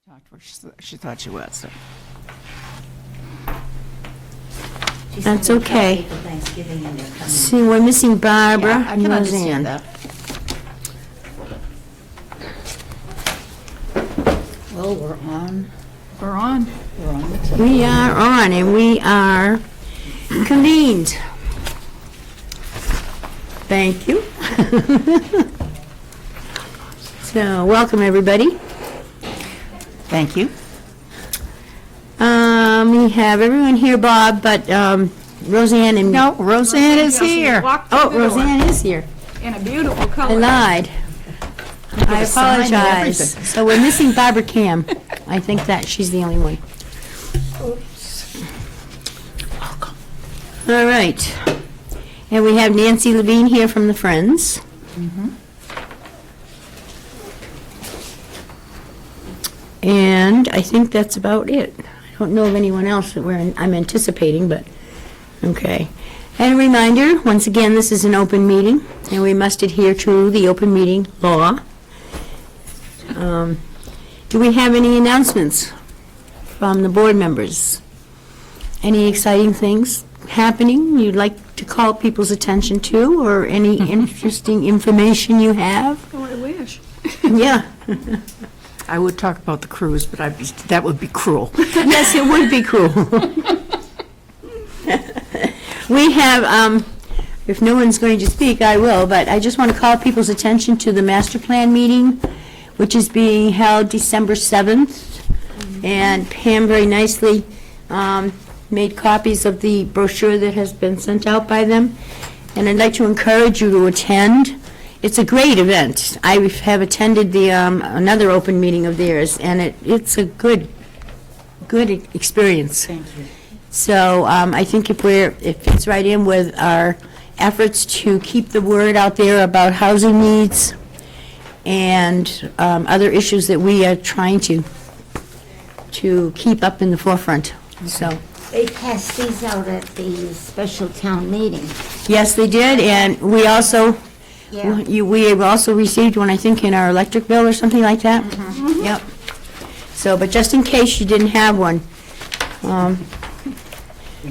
talked where she thought she was. So. That's okay. See, we're missing Barbara Yeah, I and can Roseanne. understand that. Well, we're on. We're on. We're on. We are on, and we are convened. Thank you. So, welcome, everybody. Thank you. We have everyone here, Bob, but Roseanne and... No, Roseanne is here. Oh, Roseanne is here. In a beautiful I color. lied. I a sign and apologize. everything. So we're missing Barbara Cam. I think that she's the only one. All right. And we have Nancy Levine here from the Friends. And I think that's about it. I don't know of anyone else that I'm anticipating, but, okay. And a reminder, once again, this is an open meeting, and we must adhere to the open meeting law. Do we have any announcements from the board members? Any exciting things happening you'd like to call people's attention to, or any interesting information you have? Oh, I wish. Yeah. I would talk about the cruise, but that would be cruel. Yes, it would be cruel. We have, if no one's going to speak, I will, but I just want to call people's attention to the master plan meeting, which is being held December 7th. And Pam very nicely made copies of the brochure that has been sent out by them. And I'd like to encourage you to attend. It's a great event. I have attended the another open meeting of theirs, and it's a good experience. Thank you. So I think it fits right in with our efforts to keep the word out there about housing needs and other issues that we are trying to keep up in the forefront. So, They passed these out at the special town meeting. yes, they did, and we also, Yeah. we have also received one, I think, in our electric bill or something like that. Yep. So, but just in case you didn't have one,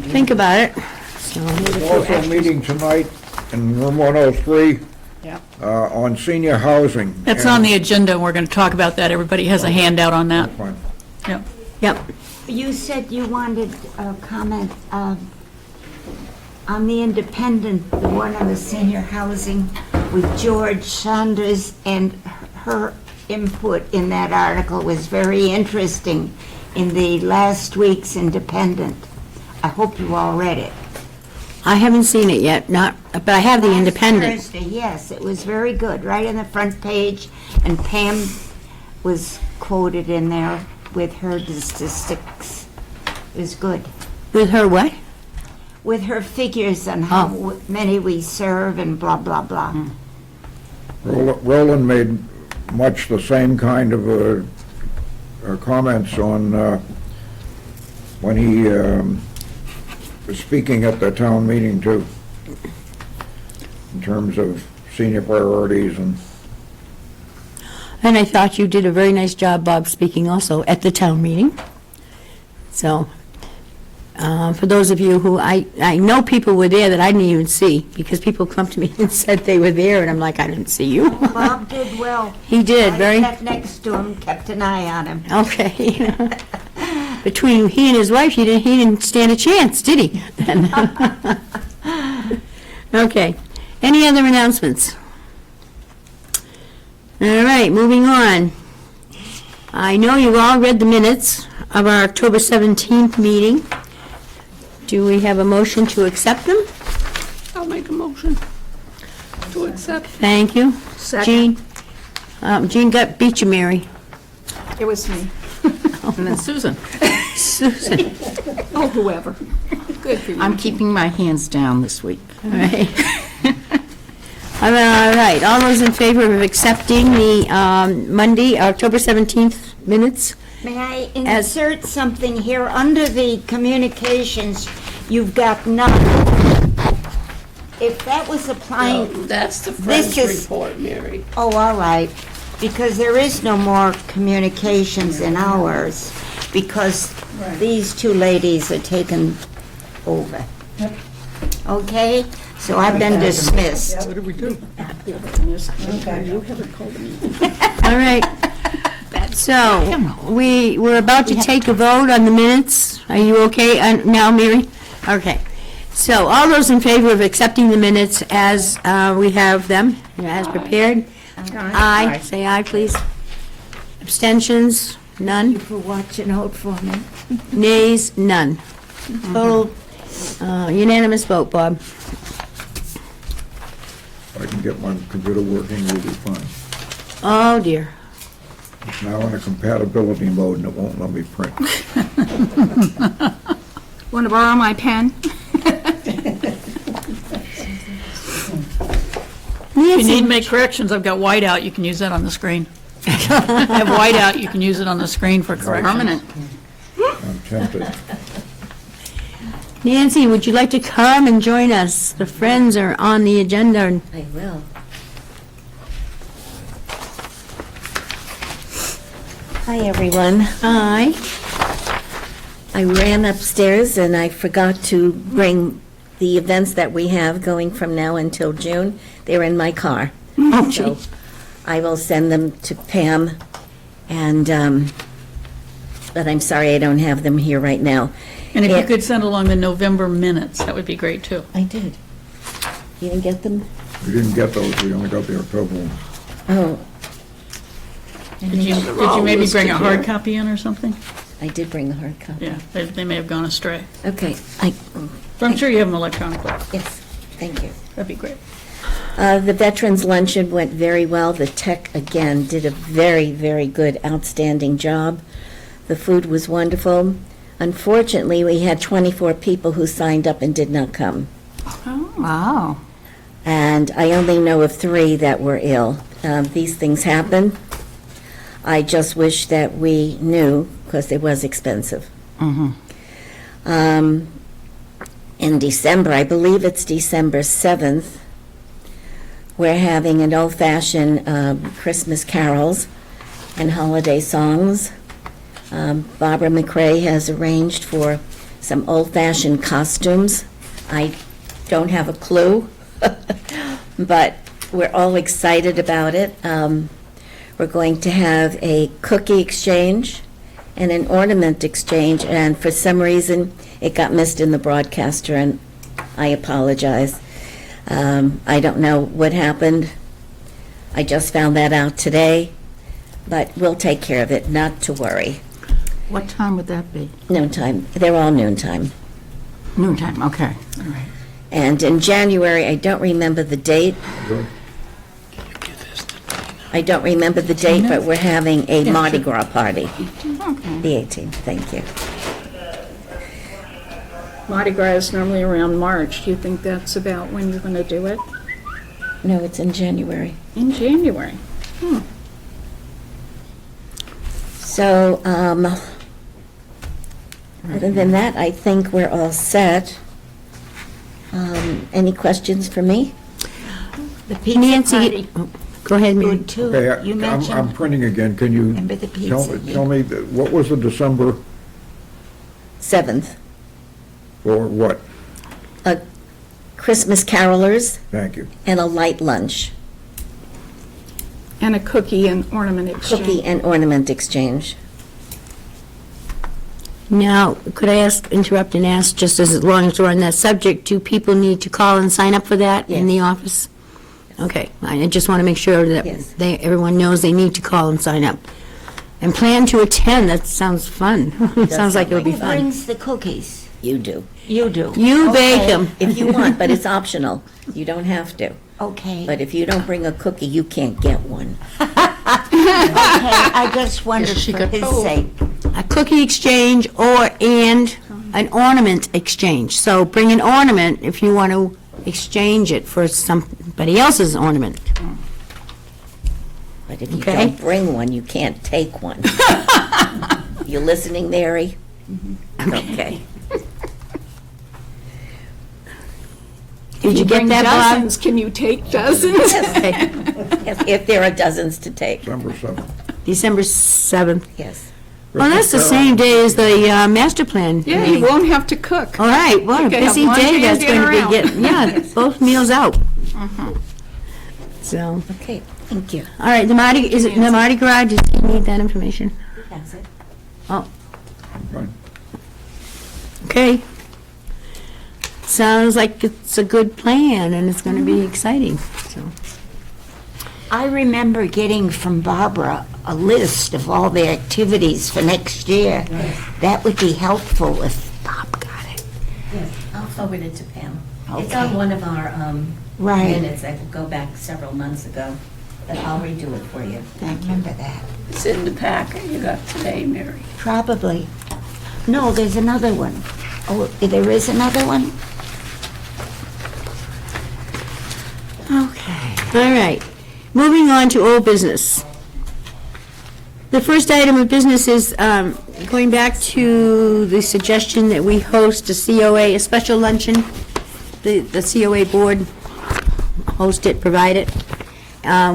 think about it. So, Also meeting tonight in room 103 Yeah. on senior housing. That's on the agenda, and we're going to talk about that. Everybody has a handout on that. Fine. Yeah. Yep. You said you wanted a comment on the independent, the one on the senior housing with George Saunders, and her input in that article was very interesting in the last week's Independent. I hope you all read it. I haven't seen it yet, but I have the Last Independent. Thursday, yes, it was very good, right on the front page, and Pam was quoted in there with her statistics. It was good. With her what? With her figures on how many we serve and blah, blah, blah. Roland made much the same kind of comments on when he was speaking at the town meeting too, in terms of senior priorities and And I thought you did a very nice job, Bob, speaking also at the town meeting. So, for those of you who, I know people were there that I didn't even see, because people come to me and said they were there, and I'm like, I didn't see you. Bob did well. He did, I very, sat next to him, kept an eye on him. okay. Between he and his wife, he didn't stand a chance, did he? Okay. Any other announcements? All right, moving on. I know you've all read the minutes of our October 17th meeting. Do we have a motion to accept them? I'll make a motion to accept. Thank you. Jean? Jean beat you, Mary. It was me. And then Susan. Susan. Oh, whoever. Good for you. I'm keeping my hands down this week. All right. All right, all those in favor of accepting the Monday, October 17th minutes? May I insert something here? Under the communications, you've got none. If that was applying, That's the This Friends is- report, Mary. oh, all right. because there is no more communications in ours, because these two ladies are taken over. Okay? So I've been dismissed. What did we do? All right. So, we're about to take a vote on the minutes. Are you okay now, Mary? Okay. So, all those in favor of accepting the minutes as we have them, as prepared? Aye. Say aye, please. Abstentions? None. For watching out for me. Nays? None. Total unanimous vote, Bob. If I can get my computer working, we'll be fine. Oh, dear. It's now in a compatibility mode and it won't let me print. Want to borrow my pen? If you need to make corrections, I've got whiteout, you can use that on the screen. I have whiteout, you can use it on the screen for corrections. Permanent. I'm tempted. Nancy, would you like to come and join us? The Friends are on the agenda. I will. Hi, everyone. Hi. I ran upstairs and I forgot to bring the events that we have going from now until June. They're in my car. Oh, So gee. I will send them to Pam, and, but I'm sorry I don't have them here right now. And if you Yeah. could send along the November minutes, that would be great, too. I did. You didn't get them? We didn't get those, we only got the October ones. Oh. Did you maybe bring a hard copy in or something? I did bring a hard copy. Yeah, they may have gone astray. Okay, But I'm sure you have them electronically. yes, thank you. That'd be great. The Veterans Luncheon went very well. The tech, again, did a very, very good, outstanding job. The food was wonderful. Unfortunately, we had 24 people who signed up and did not come. Wow. And I only know of 3 that were ill. These things happen. I just wish that we knew, because it was expensive. In December, I believe it's December 7th, we're having an old-fashioned Christmas carols and holiday songs. Barbara McRae has arranged for some old-fashioned costumes. I don't have a clue, but we're all excited about it. We're going to have a cookie exchange and an ornament exchange, and for some reason, it got missed in the broadcaster, and I apologize. I don't know what happened. I just found that out today, but we'll take care of it, not to worry. What time would that be? Noontime, they're all noontime. Noontime, okay. All right. And in January, I don't remember the date. I don't remember the date, but we're having a Mardi Gras party. The 18th, thank you. Mardi Gras is normally around March. Do you think that's about when you're going to do it? No, it's in January. In January. So, other than that, I think we're all set. Any questions for me? The pizza Nancy, party, go ahead, Mary. good too. Okay, You I'm mentioned, printing again, can you remember the tell pizza? tell me, what was the December 7th, for what? Christmas carolers Thank you. and a light lunch, And a cookie and ornament exchange. cookie and ornament exchange. Now, could I interrupt and ask, just as long as we're on that subject, do people need to call and sign up for that in the office? Okay, I just want to make sure that Yes. everyone knows they need to call and sign up. And plan to attend, that sounds fun. Sounds like it'll be Who fun. brings the cookies? You do, You do. You bake Okay. them. if you want, but it's optional. You don't have to. Okay. But if you don't bring a cookie, you can't get one. Okay, I just wondered she for got his told. sake. A cookie exchange and an ornament exchange. So bring an ornament if you want to exchange it for somebody else's ornament. But if you Okay. don't bring one, you can't take one. You listening, Mary? Okay. Did you get Bring that, Bob? dozens, can you take dozens? Okay. If there are dozens to take, December 7th. December 7th. yes. Well, that's the same day as the master plan Yeah, meeting. you won't have to cook. All right, what a You can have busy lunch day and that's going to dinner be out. getting, yeah, both meals out. So, Okay, thank you. all right, the Mardi Gras, does he need that information? That's it. Fine. Okay. Sounds like it's a good plan, and it's going to be exciting, so. I remember getting from Barbara a list of all the activities for next year. That would be helpful if Bob got it. Yes, I'll forward it to Pam. It's Okay. on one of our Right. minutes that will go back several months ago, but I'll redo it for you. I remember that. It's in the packet you got today, Mary. Probably. No, there's another one. Oh, there is another one? Okay. All right, moving on to old business. The first item of business is going back to the suggestion that we host a COA, a special luncheon. The COA board host it, provide it,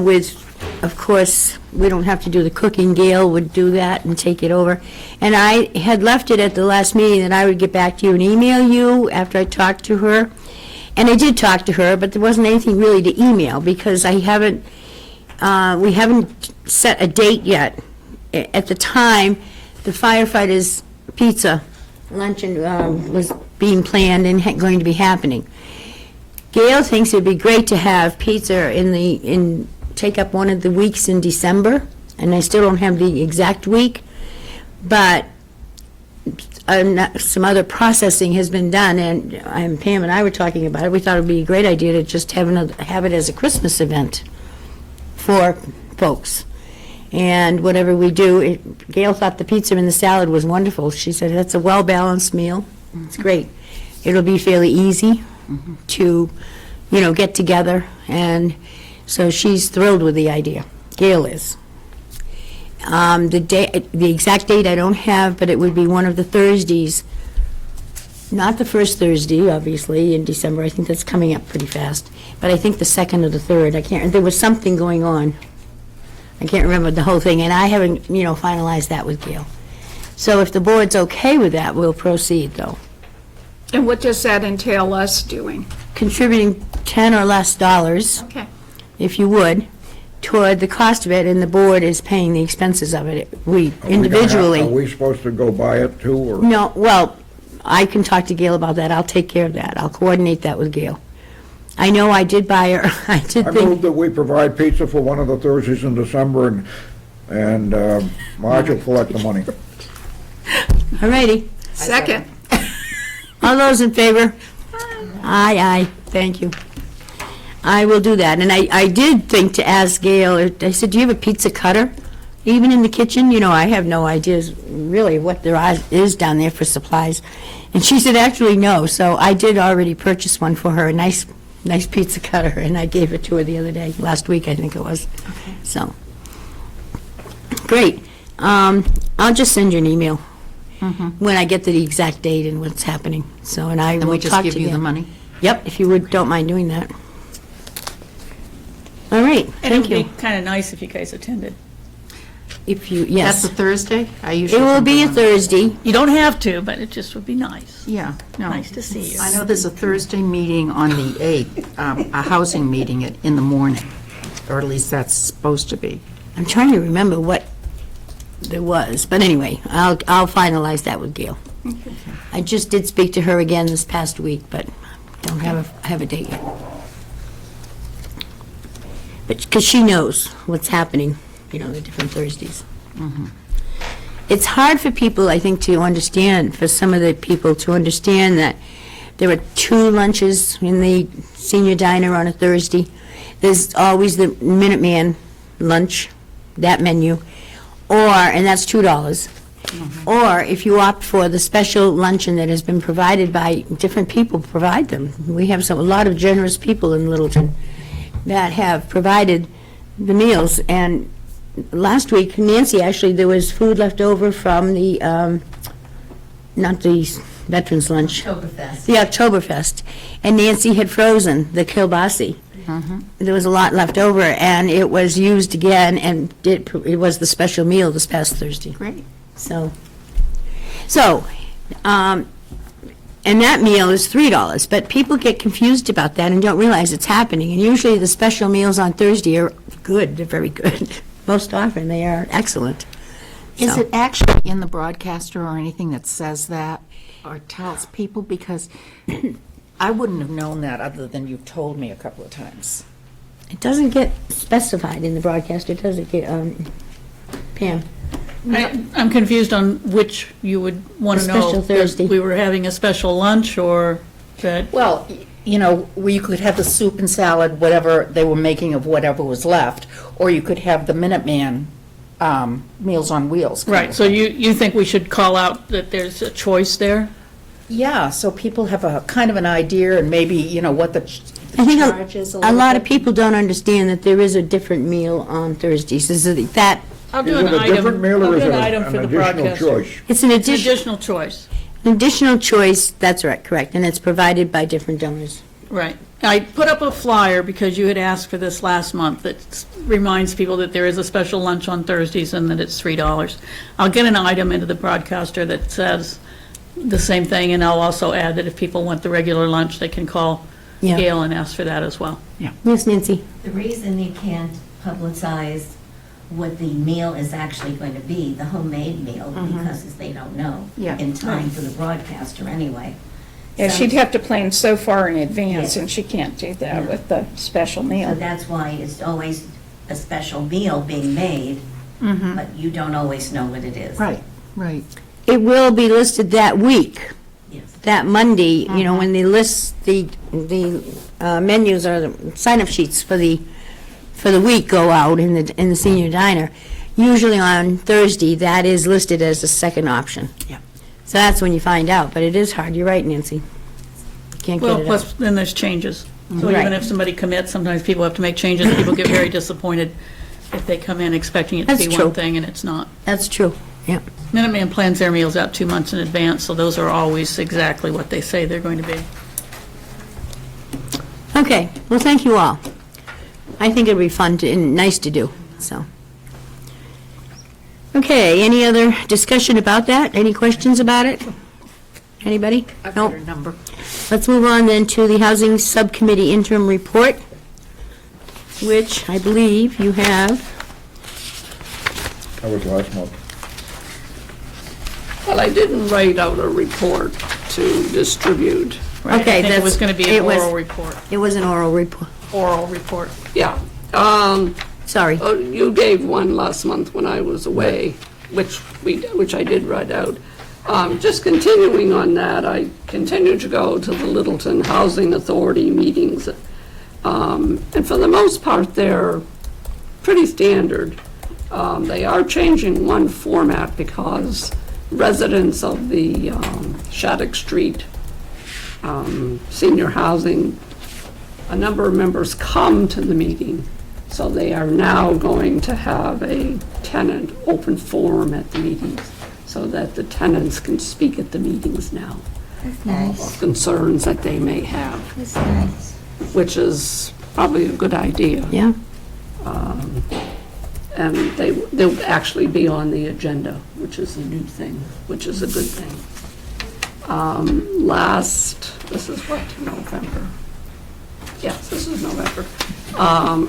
with, of course, we don't have to do the cooking. Gail would do that and take it over. And I had left it at the last meeting that I would get back to you and email you after I talked to her. And I did talk to her, but there wasn't anything really to email because we haven't set a date yet. At the time, the firefighters' pizza luncheon was being planned and going to be happening. Gail thinks it'd be great to have pizza take up one of the weeks in December, and I still don't have the exact week, but some other processing has been done, and Pam and I were talking about it. We thought it would be a great idea to just have it as a Christmas event for folks. And whatever we do, Gail thought the pizza and the salad was wonderful. She said, that's a well-balanced meal. It's great. It'll be fairly easy to, get together, and so she's thrilled with the idea. Gail is. The exact date I don't have, but it would be one of the Thursdays, not the first Thursday, obviously, in December. I think that's coming up pretty fast, but I think the second or the third. There was something going on. I can't remember the whole thing, and I haven't, finalized that with Gail. So if the board's okay with that, we'll proceed, though. And what does that entail us doing? Contributing $10 or less, Okay. if you would, toward the cost of it, and the board is paying the expenses of it. We Are we gonna have- individually. Are we supposed to go buy it too, or? No, well, I can talk to Gail about that. I'll take care of that. I'll coordinate that with Gail. I know I did buy her, I did I think. move that we provide pizza for one of the Thursdays in December, and Marge will collect the money. All righty. Second. All those in favor? Aye, aye, thank you. I will do that, and I did think to ask Gail, I said, do you have a pizza cutter? Even in the kitchen, I have no ideas really what there is down there for supplies. And she said, actually, no, so I did already purchase one for her, a nice pizza cutter, and I gave it to her the other day, last week, I think it was. So, great. I'll just send you an email when I get the exact date and what's happening, so, and I And will we just talk give to you the Gail. money? Yep, if you don't mind doing that. All right, And it would thank be you. kind of nice if you guys attended. If you, That's yes. a Thursday? I It usually will come be a to one. Thursday. You don't have to, but it just would be nice. Yeah, no. Nice to see you. I know there's a Thursday meeting on the 8th, a housing meeting in the morning, or at least that's supposed to be. I'm trying to remember what there was, but anyway, I'll finalize that with Gail. I just did speak to her again this past week, but don't have a date yet. But, because she knows what's happening, the different Thursdays. It's hard for people, I think, to understand, for some of the people to understand that there are 2 lunches in the senior diner on a Thursday. There's always the Minuteman lunch, that menu, and that's $2. Or if you opt for the special luncheon that has been provided by different people, provide them. We have a lot of generous people in Littleton that have provided the meals. And last week, Nancy, actually, there was food left over from the, not the Veterans Lunch. Oktoberfest. The Oktoberfest. And Nancy had frozen the kielbasa. There was a lot left over, and it was used again, and it was the special meal this past Thursday. Great. So, and that meal is $3, but people get confused about that and don't realize it's happening. And usually the special meals on Thursday are good, they're very good. Most often, they are excellent. Is So- it actually in the broadcaster or anything that says that or tells people? Because I wouldn't have known that other than you've told me a couple of times. It doesn't get specified in the broadcaster, does it, Pam? I'm confused on which you would want A to know. special Thursday. That we were having a special lunch, or that, Well, you know, where you could have the soup and salad, whatever they were making of whatever was left, or you could have the Minuteman Meals on Wheels. kind right, of so thing. you think we should call out that there's a choice there? Yeah, so people have a kind of an idea and maybe, you know, what the I think charge is a little lot of bit. people don't understand that there is a different meal on Thursdays. Is that, I'll do Is an it a different item, meal I'll or is do it an item an for the additional broadcaster. choice? it's an It's an addition, additional choice, an additional choice, that's right, correct, and it's provided by different donors. right. I put up a flyer because you had asked for this last month that reminds people that there is a special lunch on Thursdays and that it's $3. I'll get an item into the broadcaster that says the same thing, and I'll also add that if people want the regular lunch, they can call Yeah. Gail and ask for that as well. Yes, Nancy? The reason you can't publicize what the meal is actually going to be, the homemade meal, because they don't know Yeah. in time for the broadcaster anyway. Yeah, So- she'd have to plan so far in advance, Yeah. and she can't do that Yeah. with the special So meal. that's why it's always a special meal being made, but you don't always know what it is. Right, right. It will be listed that week, Yes. that Monday, you know, when they list the menus or the sign-up sheets for the week go out in the senior diner. Usually on Thursday, that is listed as the second option. Yeah. So that's when you find out, but it is hard, you're right, Nancy. You can't get Well, it out. plus, then there's changes. So Right. even if somebody commits, sometimes people have to make changes. People get very disappointed if they come in expecting it to That's be true. one thing and it's not. That's true, yeah. Minuteman plans their meals out 2 months in advance, so those are always exactly what they say they're going to be. Okay, well, thank you all. I think it'll be fun and nice to do, so. Okay, any other discussion about that? Any questions about it? Anybody? I've Nope. got a number. Let's move on then to the Housing Subcommittee interim report, which I believe you have. That was last month. Well, I didn't write out a report to distribute. Right, Okay, I think it was that's- going to be it an was- oral report. It was an oral report. Oral report. Yeah. Sorry. You gave one last month when I was away, which I did write out. Just continuing on that, I continue to go to the Littleton Housing Authority meetings. And for the most part, they're pretty standard. They are changing one format because residents of the Shattuck Street senior housing, a number of members come to the meeting. So they are now going to have a tenant open forum at the meetings so that the tenants can speak at the meetings now. That's nice. Concerns that they may have, That's nice. which is probably a good idea. Yeah, And they'll actually be on the agenda, which is a new thing, which is a good thing. This is what, November? Yes, this is November.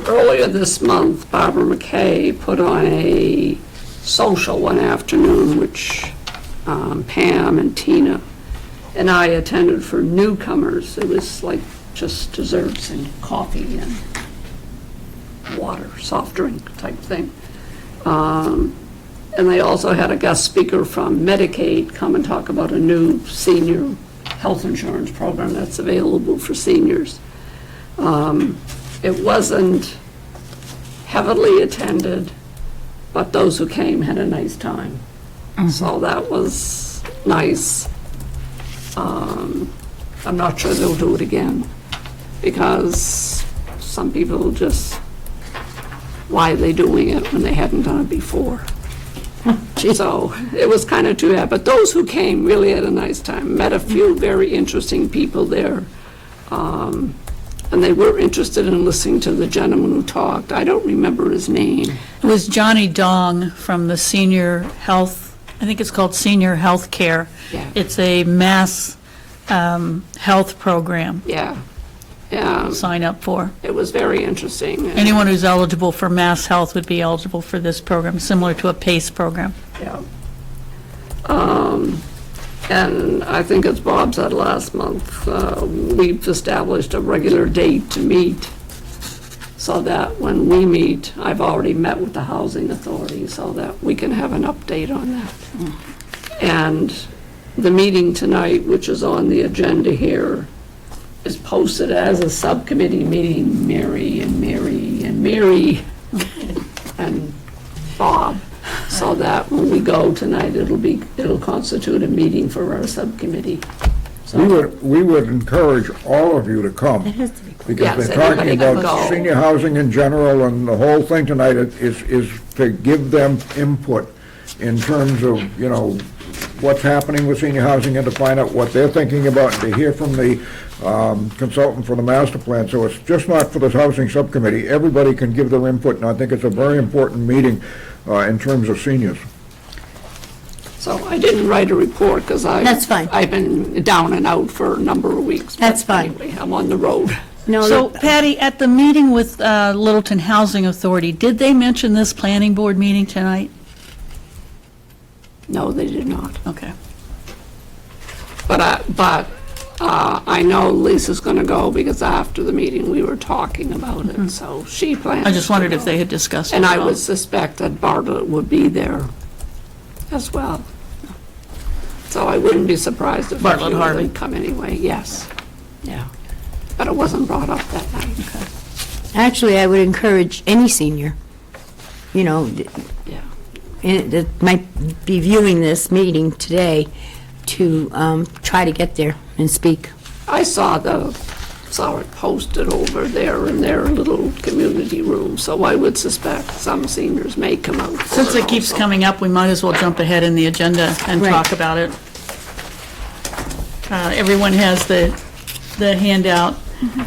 Earlier this month, Barbara McKay put on a social one afternoon, which Pam and Tina and I attended for newcomers. It was like just desserts and coffee and water, soft drink type thing. And they also had a guest speaker from Medicaid come and talk about a new senior health insurance program that's available for seniors. It wasn't heavily attended, but those who came had a nice time. So that was nice. I'm not sure they'll do it again, because some people just, why are they doing it when they hadn't done it before? So it was kind of too bad. But those who came really had a nice time. Met a few very interesting people there. And they were interested in listening to the gentleman who talked. I don't remember his name. It was Johnny Dong from the Senior Health, I think it's called Senior Health Care. Yeah. It's a mass health program Yeah. to sign up for. It was very interesting. And- Anyone who's eligible for mass health would be eligible for this program, similar to a PACE program. Yeah. And I think as Bob said last month, we've established a regular date to meet so that when we meet, I've already met with the Housing Authority so that we can have an update on that. And the meeting tonight, which is on the agenda here, is posted as a subcommittee meeting, Mary and Bob, so that when we go tonight, it'll constitute a meeting for our subcommittee. We would encourage all of you to come, That has to be because Yes, they're talking everybody about can go. senior housing in general, and the whole thing tonight is to give them input in terms of, you know, what's happening with senior housing and to find out what they're thinking about, and to hear from the consultant for the master plan. So it's just not for the housing subcommittee. Everybody can give their input, and I think it's a very important meeting in terms of seniors. So I didn't write a report because That's fine. I've been down and out for a number of weeks. That's But fine. Anyway, I'm on the road. No, So Patty, at the meeting with Littleton Housing Authority, did they mention this planning board meeting tonight? No, they did not. Okay. But I know Lisa's going to go because after the meeting, we were talking about it, so she plans. Mm-hmm. I just to wondered if go. they had discussed it. And at I all. would suspect that Bartlett would be there as well. So I wouldn't be surprised if Bartlett a few of them Harvey. come anyway, yes. Yeah. But it wasn't brought up that night. actually, I would encourage any senior, you know, Yeah. that might be viewing this meeting today to try to get there and speak. I saw it posted over there in their little community room, so I would suspect some seniors may come out. for Since it keeps also. coming up, we might as well jump ahead in the agenda and Right. talk about it. Everyone has the handout.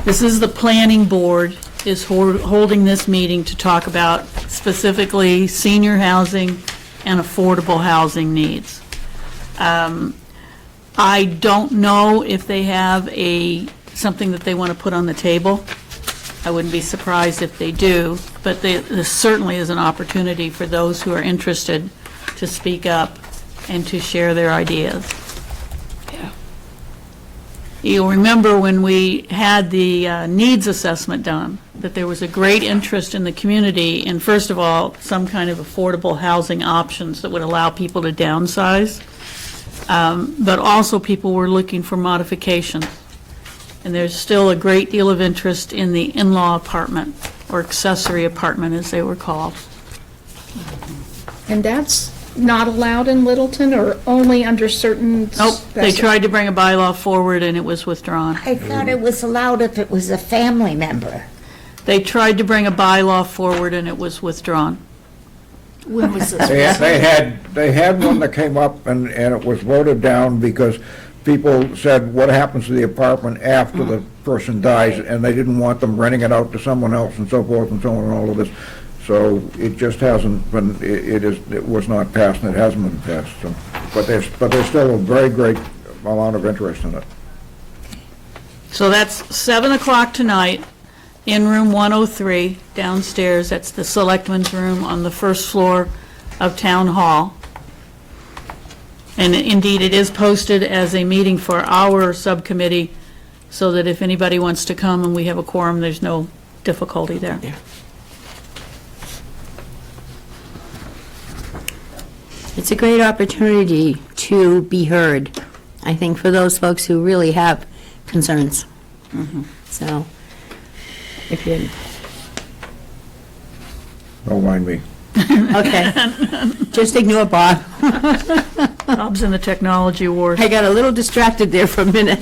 This is the planning board is holding this meeting to talk about specifically senior housing and affordable housing needs. I don't know if they have something that they want to put on the table. I wouldn't be surprised if they do, but this certainly is an opportunity for those who are interested to speak up and to share their ideas. Yeah. You'll remember when we had the needs assessment done, that there was a great interest in the community in, first of all, some kind of affordable housing options that would allow people to downsize, but also people were looking for modifications. And there's still a great deal of interest in the in-law apartment, or accessory apartment, as they were called. And that's not allowed in Littleton, or only under certain? Nope, they tried to bring a bylaw forward and it was withdrawn. I thought it was allowed if it was a family member. They tried to bring a bylaw forward and it was withdrawn. When was this? They had one that came up, and it was voted down because people said, what happens to the apartment after the person dies, and they didn't want them renting it out to someone else and so forth and so on and all of this. So it just hasn't been, it was not passed, and it hasn't been passed, so. But there's still a very great amount of interest in it. So that's 7 o'clock tonight in room 103 downstairs. That's the selectmen's room on the first floor of Town Hall. And indeed, it is posted as a meeting for our subcommittee, so that if anybody wants to come and we have a quorum, there's no difficulty there. It's a great opportunity to be heard, I think, for those folks who really have concerns. So, if you, Don't mind me. okay, just ignore Bob. Bob's in the technology ward. I got a little distracted there for a minute.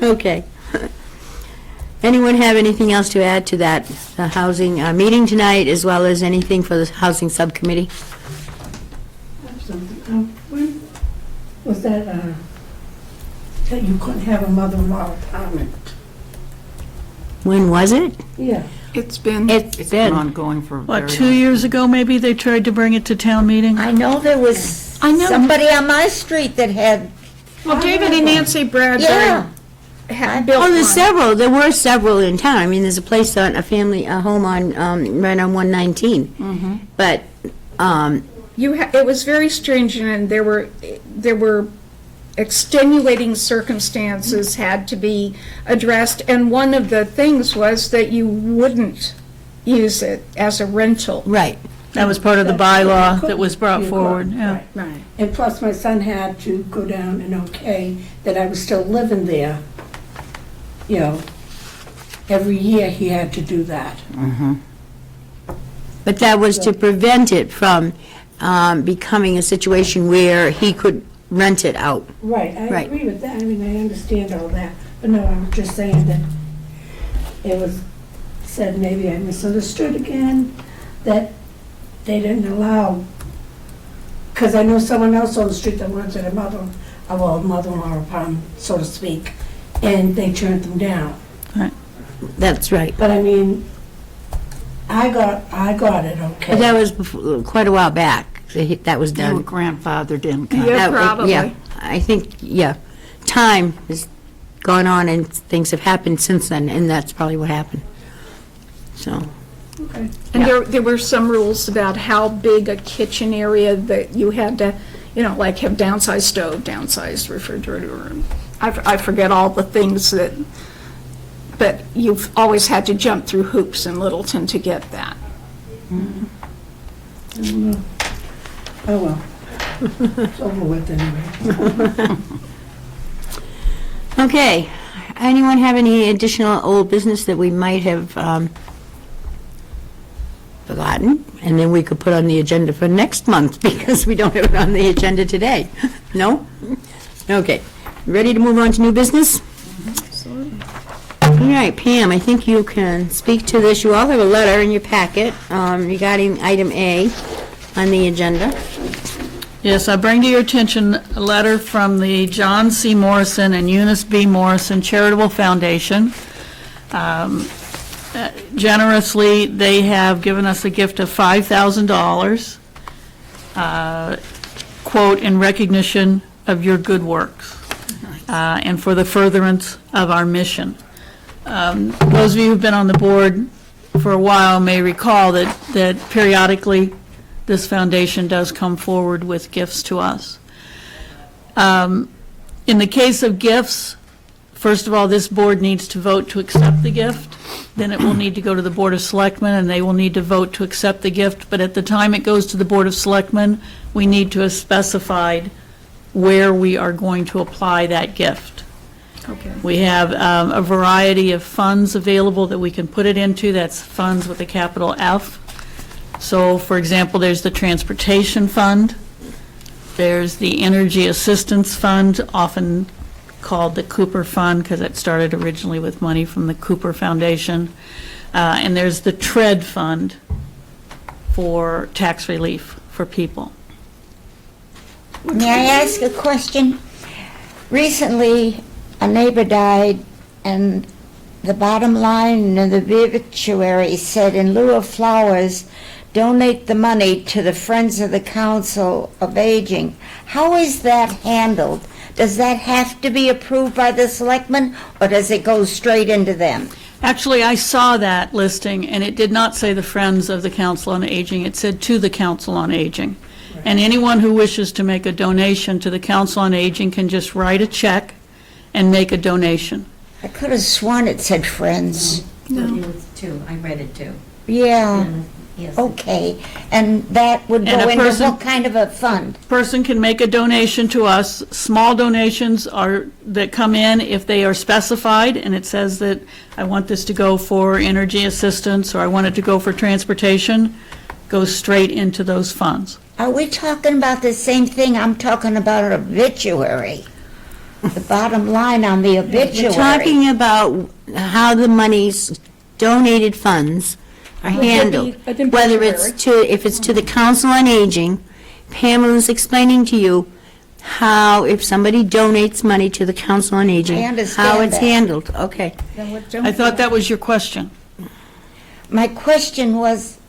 Okay. Anyone have anything else to add to that, the housing meeting tonight, as well as anything for the housing subcommittee? When was that, that you couldn't have a mother-in-law apartment? When was it? Yeah. It's been, It's It's been been, ongoing for a very What, long 2 years ago, maybe, they tried to bring it to town meeting? I know there was I know. somebody on my street that had, well, David and Nancy Bradbury yeah. had built oh, there's one. several, there were several in town. I mean, there's a place on, a home on, right on 119. But, It was very strange, and there were extenuating circumstances had to be addressed, and one of the things was that you wouldn't use it as a rental. right. That was part of the bylaw that was brought You forward, couldn't, yeah. right. Right. And plus, my son had to go down and okay that I was still living there. You know, every year he had to do that. But that was to prevent it from becoming a situation where he could rent it out. Right, I Right. agree with that. I mean, I understand all that. But no, I'm just saying that it was said, maybe I misunderstood again, that they didn't allow, because I know someone else on the street that rented a mother-in-law apartment, so to speak, and they turned them down. That's right. But I mean, I got it, But okay. that was quite a while back, that was They were done. grandfathered in. Yeah, That- probably. Yeah, I think, yeah. Time has gone on and things have happened since then, and that's probably what happened. So, Okay. And there were some rules about how big a kitchen area that you had to, like have downsized stove, downsized refrigerator, and I forget all the things that, but you've always had to jump through hoops in Littleton to get that. Oh, well. It's over with anyway. okay. Anyone have any additional old business that we might have forgotten? And then we could put on the agenda for next month, because we don't have it on the agenda today. No? Okay. Ready to move on to new business? All right, Pam, I think you can speak to this. You all have a letter in your packet regarding item A on the agenda. Yes, I bring to your attention a letter from the John C. Morrison and Eunice B. Morrison Charitable Foundation. Generously, they have given us a gift of $5,000, quote, "in recognition of your good works, and for the furtherance of our mission." Those of you who've been on the board for a while may recall that periodically this foundation does come forward with gifts to us. In the case of gifts, first of all, this board needs to vote to accept the gift. Then it will need to go to the Board of Selectmen, and they will need to vote to accept the gift. But at the time it goes to the Board of Selectmen, we need to have specified where we are going to apply that gift. Okay. We have a variety of funds available that we can put it into. That's funds with a capital F. So, for example, there's the Transportation Fund. There's the Energy Assistance Fund, often called the Cooper Fund, because it started originally with money from the Cooper Foundation. And there's the TREAD Fund for tax relief for people. May I ask a question? Recently, a neighbor died, and the bottom line in the obituary said, in lieu of flowers, donate the money to the Friends of the Council of Aging. How is that handled? Does that have to be approved by the selectmen, or does it go straight into them? Actually, I saw that listing, and it did not say the Friends of the Council on Aging. It said to the Council on Aging. And anyone who wishes to make a donation to the Council on Aging can just write a check and make a donation. I could have sworn it said Friends. It was two, I read it too. Yeah, Yes. okay. And that would And go a into person- what kind of a fund? Person can make a donation to us. Small donations that come in, if they are specified, and it says that I want this to go for energy assistance, or I want it to go for transportation, goes straight into those funds. Are we talking about the same thing? I'm talking about an obituary. The bottom line on the We're obituary. talking about how the monies, donated funds are Would there be handled. an Whether it's if it's to the Council on Aging, Pamela's explaining to you how, if somebody donates money to the Council on Aging, I how understand it's that. handled. Okay. I thought that was your question. My question was,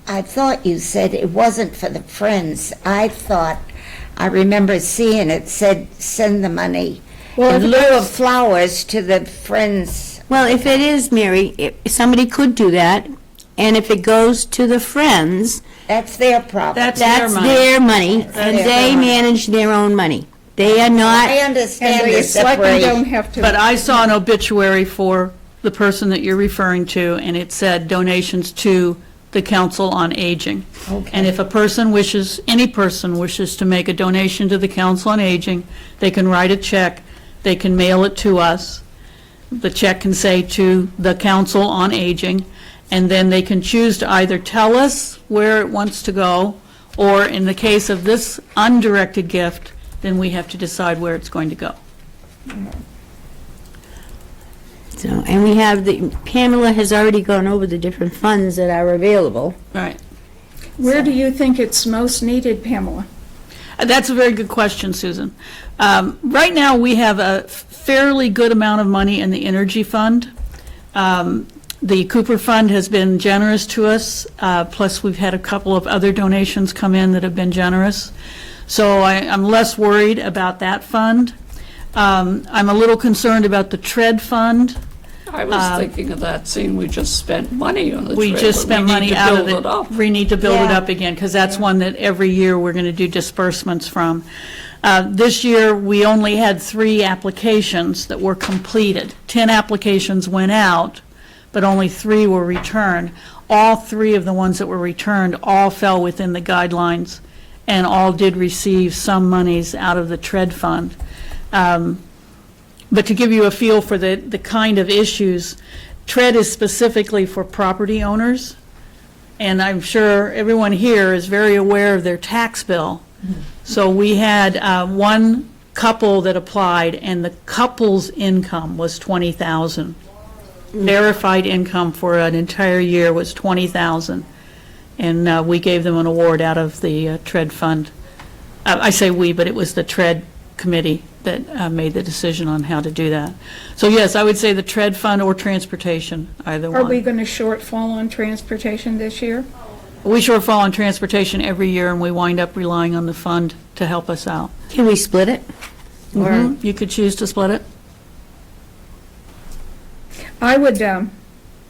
I thought you said it wasn't for the Friends. I remember seeing it said, send the money in lieu of flowers to the Friends. Well, if it is, Mary, somebody could do that, and if it goes to the Friends, That's their problem. That's that's money. their money, and their they money. manage their own money. They are I not, understand And the the selectmen don't separation. have to. But I saw an obituary for the person that you're referring to, and it said donations to the Council on Aging. And if a person wishes, any person wishes to make a donation to the Council on Aging, they can write a check, they can mail it to us. The check can say to the Council on Aging, and then they can choose to either tell us where it wants to go, or in the case of this undirected gift, then we have to decide where it's going to go. so, and we have Pamela has already gone over the different funds that are available. Right. Where do you think it's most needed, Pamela? That's a very good question, Susan. Right now, we have a fairly good amount of money in the energy fund. The Cooper Fund has been generous to us, plus we've had a couple of other donations come in that have been generous. So I'm less worried about that fund. I'm a little concerned about the TRED Fund. I was thinking of that, seeing we just spent money on the We trip, just but spent money out of We need to build it up. we need to build it Yeah. up again, because that's one that every year we're going to do disbursements from. This year, we only had 3 applications that were completed. 10 applications went out, but only 3 were returned. All 3 of the ones that were returned all fell within the guidelines, and all did receive some monies out of the TRED fund. But to give you a feel for the kind of issues, TRED is specifically for property owners, and I'm sure everyone here is very aware of their tax bill. So we had one couple that applied, and the couple's income was $20,000. Verified income for an entire year was $20,000, and we gave them an award out of the TRED fund. I say we, but it was the TRED committee that made the decision on how to do that. So yes, I would say the TRED fund or transportation, either Are we one. going to shortfall on transportation this year? We shortfall on transportation every year, and we wind up relying on the fund to help us out. Can we split it? Or, You could choose to split it. I would,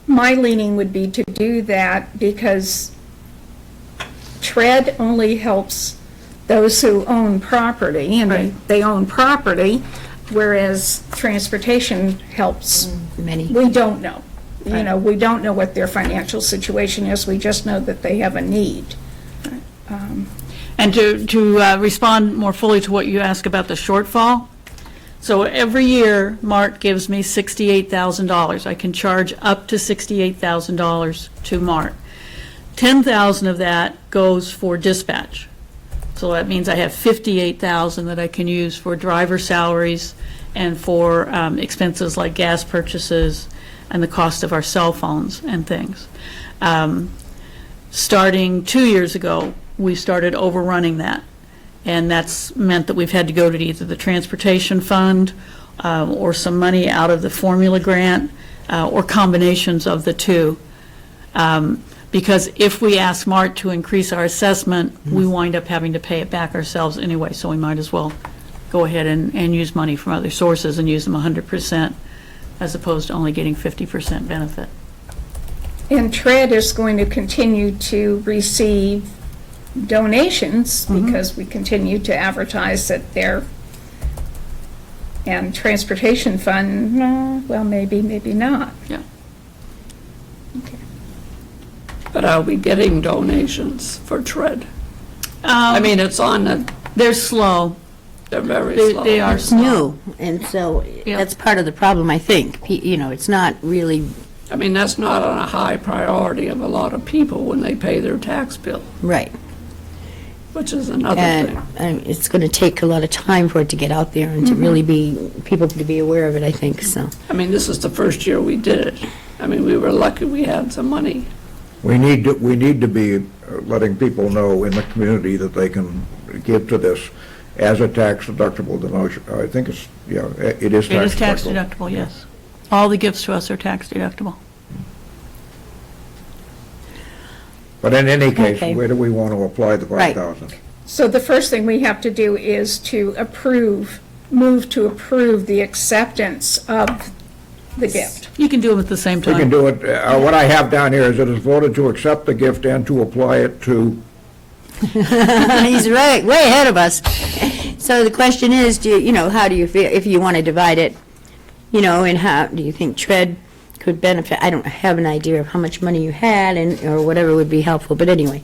my leaning would be to do that because TRED only helps those who own property, and Right. they own property, whereas transportation helps, many? we don't know. You know, we don't know what their financial situation is, we just know that they have a need. And to respond more fully to what you asked about the shortfall, so every year, Mart gives me $68,000. I can charge up to $68,000 to Mart. 10,000 of that goes for dispatch. So that means I have 58,000 that I can use for driver salaries and for expenses like gas purchases and the cost of our cell phones and things. Starting 2 years ago, we started overrunning that. And that's meant that we've had to go to either the transportation fund or some money out of the formula grant or combinations of the two. Because if we ask MART to increase our assessment, we wind up having to pay it back ourselves anyway, so we might as well go ahead and use money from other sources and use them 100% as opposed to only getting 50% benefit. And TRED is going to continue to receive donations because we continue to advertise that they're, and transportation fund, well, maybe, maybe not. Yeah. But are we getting donations for TRED? I mean, it's on the, They're slow. they're very They slow. they are It's slow. new, and so Yeah. that's part of the problem, I think. You know, it's not really I mean, that's not on a high priority of a lot of people when they pay their tax bill. right. which is another And thing. it's going to take a lot of time for it to get out there and to really be, people to be aware of it, I think, so. I mean, this is the first year we did it. I mean, we were lucky we had some money. We need to be letting people know in the community that they can give to this as a tax deductible donation. I think it's, yeah, it is tax deductible. It is tax deductible, yes. All the gifts to us are tax deductible. But in any case, Okay. where do we want to apply the Right. 5,000? So the first thing we have to do is to move to approve the acceptance of the gift. You can do them at the same We can time. do it, what I have down here is it is voted to accept the gift and to apply it to, He's right, way ahead of us. So the question is, how do you feel, if you want to divide it, and how, do you think TRED could benefit? I don't have an idea of how much money you had or whatever would be helpful, but anyway,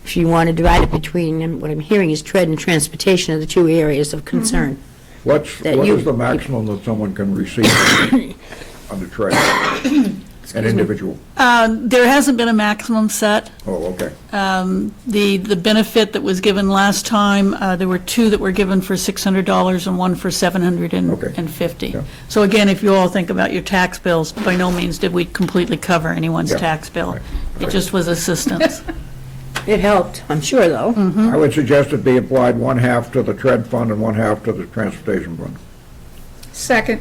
if you want to divide it between, and what I'm hearing is TRED and transportation are the two areas of concern. what That you- is the maximum that someone can receive under trade? An individual? There hasn't been a maximum set. Oh, okay. The benefit that was given last time, there were two that were given for $600 and one for $750. Yeah. So again, if you all think about your tax bills, by no means did we completely cover anyone's Yeah. tax bill. Right. It just was assistance. It helped, I'm sure, though. I would suggest it be applied one half to the TRED fund and one half to the transportation fund. Second.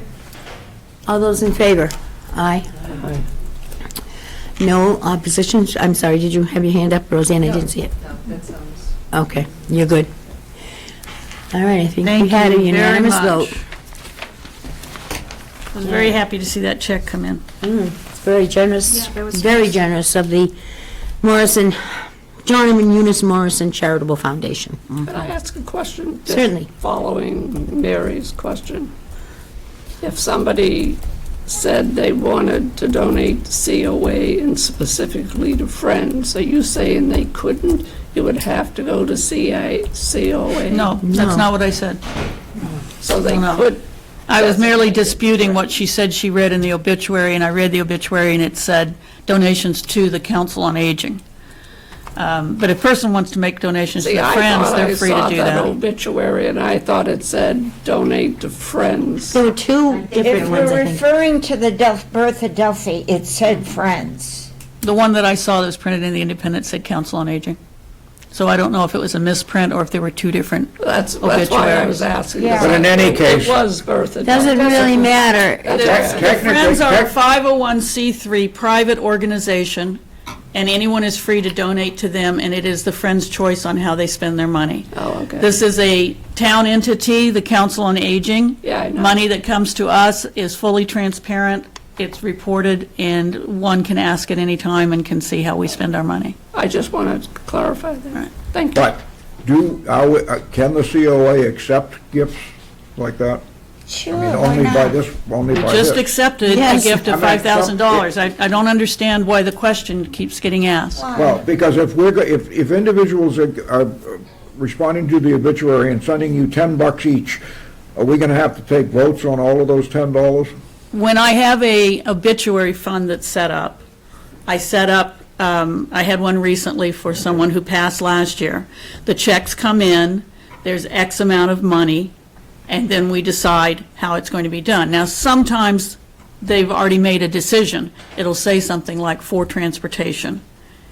All those in favor? Aye. No opposition? I'm sorry, did you have your hand up, Roseanne? I didn't see it. No, that sounds. Okay, you're good. All right, I think Thank we had a you very unanimous much. vote. I was very happy to see that check come in. It's very generous, Yeah, that was very nice. generous of the Morrison, John and Eunice Morrison Charitable Foundation. Can I ask a question? Just Certainly. Following Mary's question. If somebody said they wanted to donate to COA and specifically to Friends, are you saying they couldn't? You would have to go to COA? No, No. that's not what I said. So they No. could? I was merely designate it. disputing what she said she read in the obituary, and I read the obituary, and it said donations to the Council on Aging. But if a person wants to make donations to See, their I friends, thought they're I free to saw do that that. obituary, and I thought it said donate to Friends. There were two If different ones, we're I think. referring to the Bertha Duffy, it said Friends. The one that I saw that was printed in the Independent said Council on Aging. So I don't know if it was a misprint or if there were two different. That's why I Obituaries. was asking. Yeah. But in any case- It was Bertha. Doesn't Duffy. really matter. That's The right. Technically- Friends are a tech- 501c3 private organization, and anyone is free to donate to them, and it is the Friends' choice on how they spend their money. Oh, okay. This is a town entity, the Council on Aging. Yeah, I know. Money that comes to us is fully transparent, it's reported, and one can ask at any time and can see how we spend our money. I just wanted to clarify that. Right. Thank you. But can the COA accept gifts like that? Sure, I mean, why only by not? this, only by Just this. accepted a Yes. gift of I mean, $5,000. I don't understand why the question keeps getting asked. Well, because if individuals are responding to the obituary and sending you $10 each, are we going to have to take votes on all of those $10? When I have a obituary fund that's set up, I set up, I had one recently for someone who passed last year. The checks come in, there's X amount of money, and then we decide how it's going to be done. Now, sometimes they've already made a decision. It'll say something like for transportation,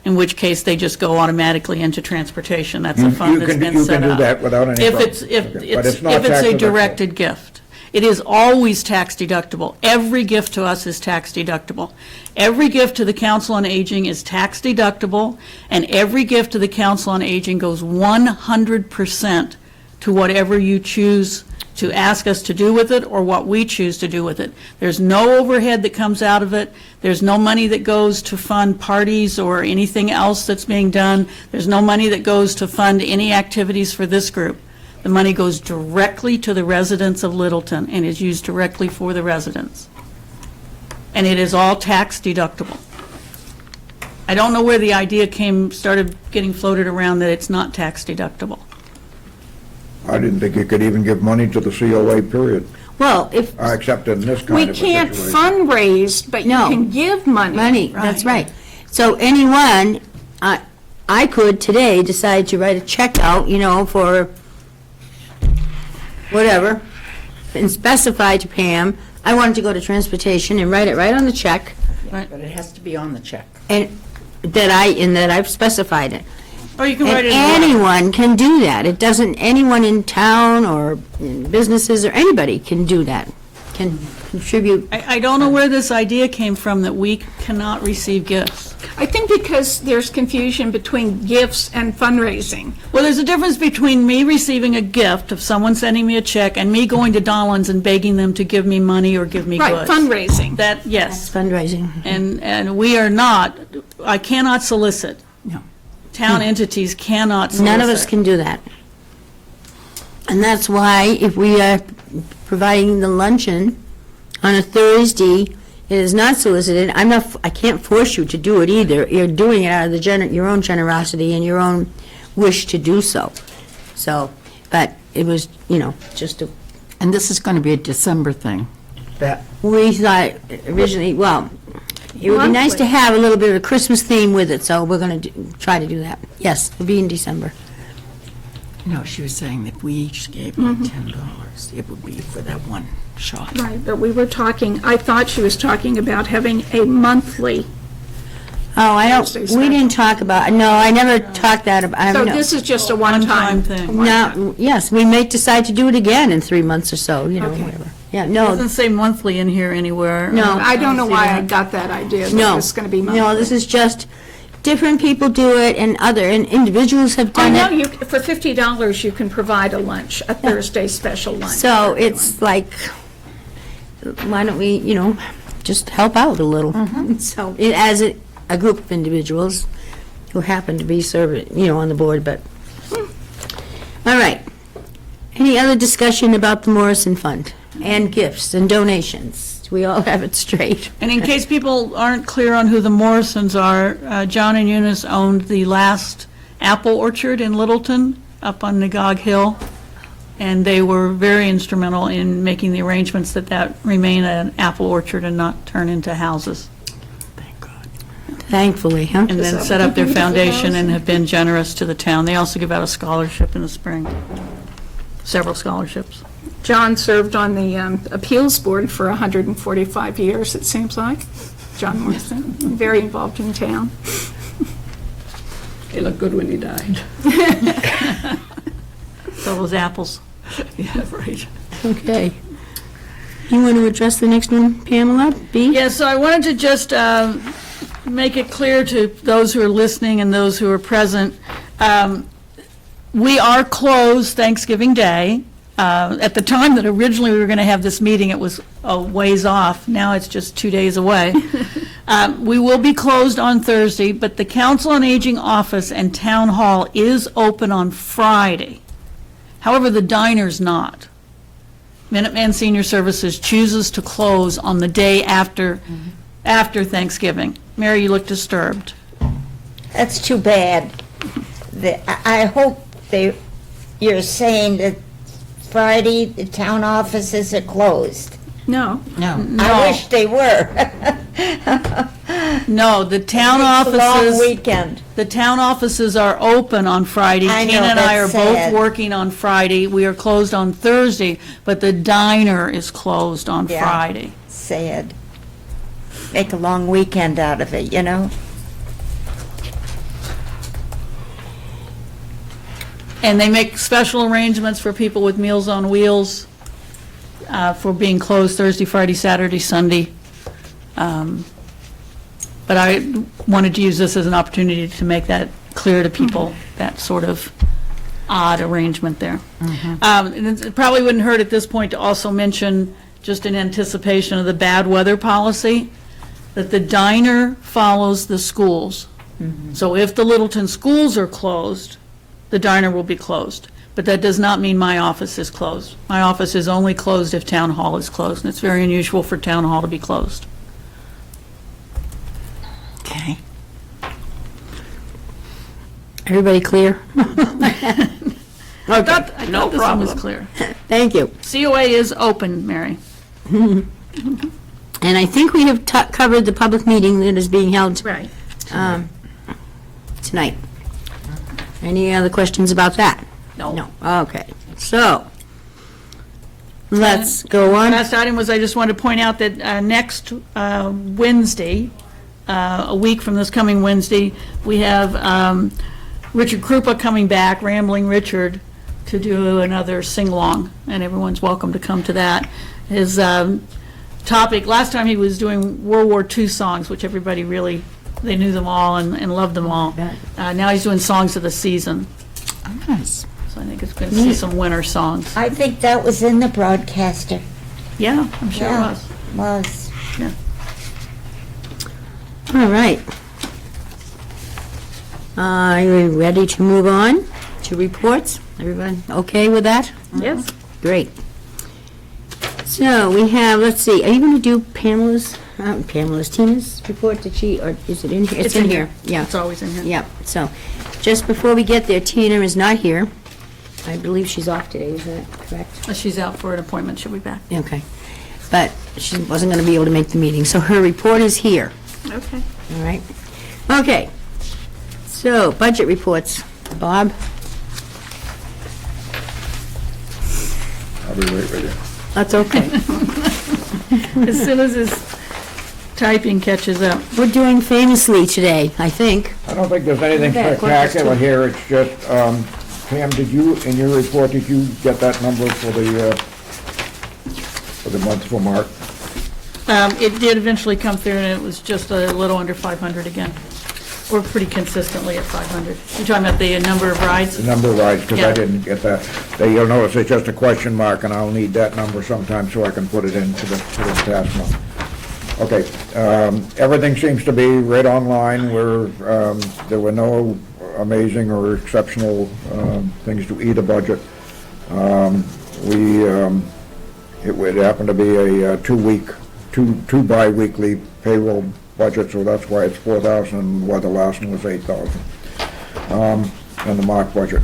in which case they just go automatically into transportation. That's a fund that's been set up. You can do that without any If problem. it's, Okay, but it's not if it's tax a deductible. directed gift. It is always tax deductible. Every gift to us is tax deductible. Every gift to the Council on Aging is tax deductible, and every gift to the Council on Aging goes 100% to whatever you choose to ask us to do with it or what we choose to do with it. There's no overhead that comes out of it. There's no money that goes to fund parties or anything else that's being done. There's no money that goes to fund any activities for this group. The money goes directly to the residents of Littleton and is used directly for the residents. And it is all tax deductible. I don't know where the idea started getting floated around that it's not tax deductible. I didn't think you could even give money to the COA, period, Well, if, except in this We kind of a can't situation. fundraise, but you No. can give money. money, that's right. So anyone, I could today decide to write a check out, for whatever, and specify to Pam, I wanted to go to transportation and write it right on the check, But it has to be on the check. and that I've specified it. Or you can And write it in writing. anyone can do that. It doesn't, anyone in town or in businesses or anybody can do that, can contribute. I don't know where this idea came from that we cannot receive gifts. I think because there's confusion between gifts and fundraising. Well, there's a difference between me receiving a gift of someone sending me a check and me going to Donald's and begging them to give me money or give me Right, goods. fundraising. That, yes. Fundraising. And we are not, I cannot solicit. No. Town entities cannot solicit. None of us can do that. And that's why if we are providing the luncheon on a Thursday, it is not solicited. I can't force you to do it either. You're doing it out of your own generosity and your own wish to do so. So, but it was, just a, And this is going to be a December thing. we thought originally, well, it would be nice to Monthly. have a little bit of a Christmas theme with it, so we're going to try to do that. Yes, it'll be in December. No, she was saying that if we each gave like $10, it would be for that one shot. Right, but we were talking, I thought she was talking about having a monthly. Oh, Thursday we didn't talk about, no, I never talked that about. So this is just a one-time thing. No, yes, we may decide to do it again in 3 months or so, Okay. whatever. Yeah, It no, doesn't say monthly in here anywhere. No. I don't know see why that. I got that idea, that no. it's going to be monthly. No, this is just, different people do it, and individuals have I done know, it. for $50, you can provide a lunch, a Thursday special lunch. So it's like, why don't we, just help out a little? So, as a group of individuals who happen to be serving, on the board, but, all right. Any other discussion about the Morrison Fund and gifts and donations? Do we all have it straight? And in case people aren't clear on who the Morrisons are, John and Eunice owned the last apple orchard in Littleton, up on Nagog Hill, and they were very instrumental in making the arrangements that remain an apple orchard and not turn into houses. Thankfully, huh? And then set up their foundation and have been generous to the town. They also give out a scholarship in the spring, several scholarships. John served on the appeals board for 145 years, it seems like. John Morrison, very involved in town. He looked good when he died. So those apples. Yeah, right. Okay. You want to address the next one, Pamela? B? Yeah, so I wanted to just make it clear to those who are listening and those who are present, we are closed Thanksgiving Day. At the time that originally we were going to have this meeting, it was a ways off. Now it's just 2 days away. We will be closed on Thursday, but the Council on Aging office and Town Hall is open on Friday. However, the diner's not. Minuteman Senior Services chooses to close on the day after Thanksgiving. Mary, you look disturbed. That's too bad. I hope you're saying that Friday, the town offices are closed. No, No. I wish they were. No, the town It's a long offices, weekend. the town offices are open on Friday. I know, Tina and I are that's both sad. working on Friday. We are closed on Thursday, but the diner is closed on Yeah. Friday. Sad. Make a long weekend out of it, And they make special arrangements for people with Meals on Wheels for being closed Thursday, Friday, Saturday, Sunday. But I wanted to use this as an opportunity to make that clear to people, that sort of odd arrangement there. And it probably wouldn't hurt at this point to also mention, just in anticipation of the bad weather policy, that the diner follows the schools. So if the Littleton schools are closed, the diner will be closed. But that does not mean my office is closed. My office is only closed if Town Hall is closed, and it's very unusual for Town Hall to be closed. Okay. Everybody clear? I thought this one was clear. Thank you. COA is open, Mary. And I think we have covered the public meeting that is being held right. tonight. Any other questions about that? No. No, okay. So, let's go on. Last item was, I just wanted to point out that next Wednesday, a week from this coming Wednesday, we have Richard Krupa coming back, Rambling Richard, to do another sing-along, and everyone's welcome to come to that. His topic, last time he was doing World War II songs, which everybody really, they knew them all and loved them all. Now he's doing songs of the season, Nice. so I think it's going to see some winter songs. I think that was in the broadcaster. Yeah, I'm sure it Yeah. was. Was. All right. Are you ready to move on to reports? Everyone okay with that? Yes. Great. So we have, let's see, are you going to do Tina's report? Did she, or is it in here? It's in here. Yeah. It's always in here. Yeah, so, just before we get there, Tina is not here. I believe she's off today, is that correct? She's out for an appointment, she'll be back. Okay. But she wasn't going to be able to make the meeting, so her report is here, Okay. all right? Okay, so, budget reports. Bob? I'll be right with you. That's okay. As soon as his typing catches up. We're doing famously today, I think. I don't think there's anything Okay, spectacular here, it's just, Pam, did you, in your report, did you get that number for the month for March? It did eventually come through, and it was just a little under 500 again. We're pretty consistently at 500. You're talking about the number of rides? The number of rides, because Yeah. I didn't get that. You'll notice it's just a question mark, and I'll need that number sometime so I can put it into the task month. Okay, everything seems to be right online. There were no amazing or exceptional things to either budget. It would happen to be a two bi-weekly payroll budget, so that's why it's 4,000, and why the last one was 8,000, in the March budget.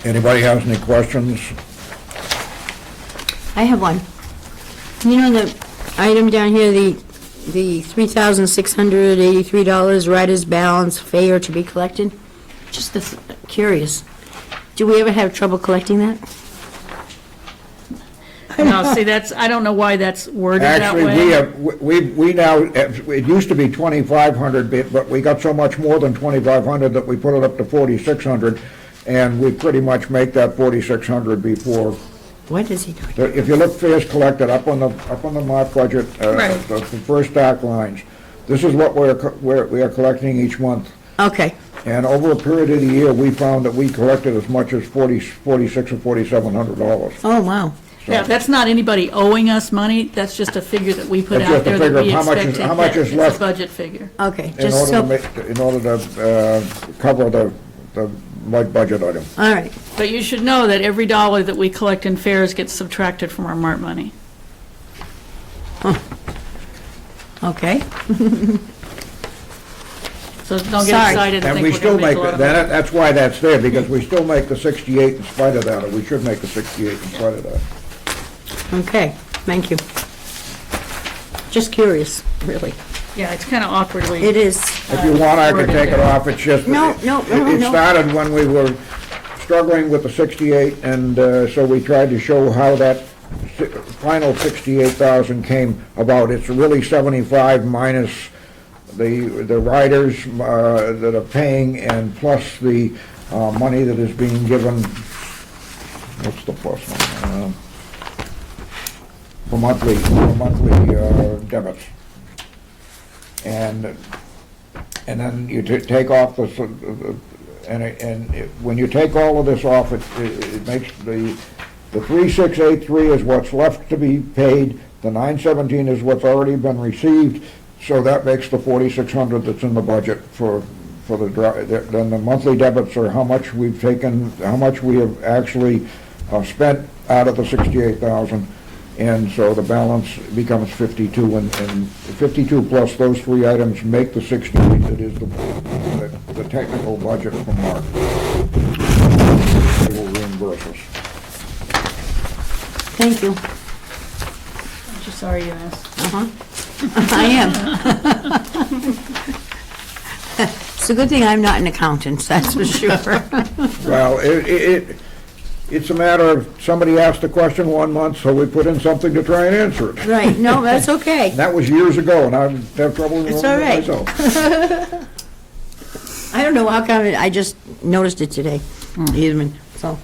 Anybody has any questions? I have one. You know the item down here, the $3,683 rider's balance fare to be collected? Just curious. Do we ever have trouble collecting that? No, see, I don't know why that's worded that Actually, way. we now, it used to be 2,500, but we got so much more than 2,500 that we put it up to 4,600, and we pretty much make that 4,600 before. What is he doing? If you look fares collected up on the March budget, Right. the first stack lines, this is what we are collecting each month. Okay, And over a period of the year, we found that we collected as much as $4,600 or $4,700. oh, wow. Yeah, that's not anybody owing us money, that's just a figure that we put That's out just a there that figure we of how much expect is- to how much hit. is It's left. a budget figure. Okay, In just order so, to cover the budget item. all right. But you should know that every dollar that we collect in fares gets subtracted from our MART money. Okay. So don't get Sorry. excited and And think we we're still gonna make make, a lot of money. that's why that's there, because we still make the 68 in spite of that, or we should make the 68 in spite of that. Okay, thank you. Just curious, really. Yeah, it's kind of awkwardly. It is. If you want, I can take it off, it's just. No, no, no, It no. started when we were struggling with the 68, and so we tried to show how that final 68,000 came about. It's really 75 minus the riders that are paying, and plus the money that is being given, what's the plus one? For monthly debits. And then you take off when you take all of this off, it makes the 3,683 is what's left to be paid, the 917 is what's already been received, so that makes the 4,600 that's in the budget for then the monthly debits are how much we've taken, how much we have actually spent out of the 68,000. And so the balance becomes 52, and 52 plus those three items make the 68 that is the technical budget from Mark. They will reimburse us. Thank you. I'm just sorry you asked. I am. It's a good thing I'm not an accountant, that's for sure. Well, it's a matter of, somebody asked a question one month, so we put in something to try and answer it. Right, no, that's okay. And that was years ago, and I have trouble It's remembering all right. myself. I don't know how come, I just noticed it today, Edelman, so.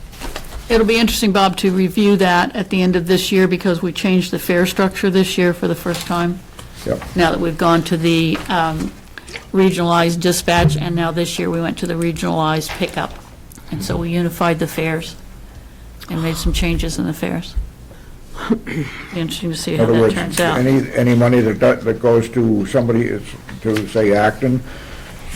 It'll be interesting, Bob, to review that at the end of this year because we changed the fare structure this year for the first time. Yep. Now that we've gone to the regionalized dispatch, and now this year we went to the regionalized pickup. And so we unified the fares and made some changes in the fares. Be interesting to see In how other that words, turns out. any money that goes to somebody, to say Acton,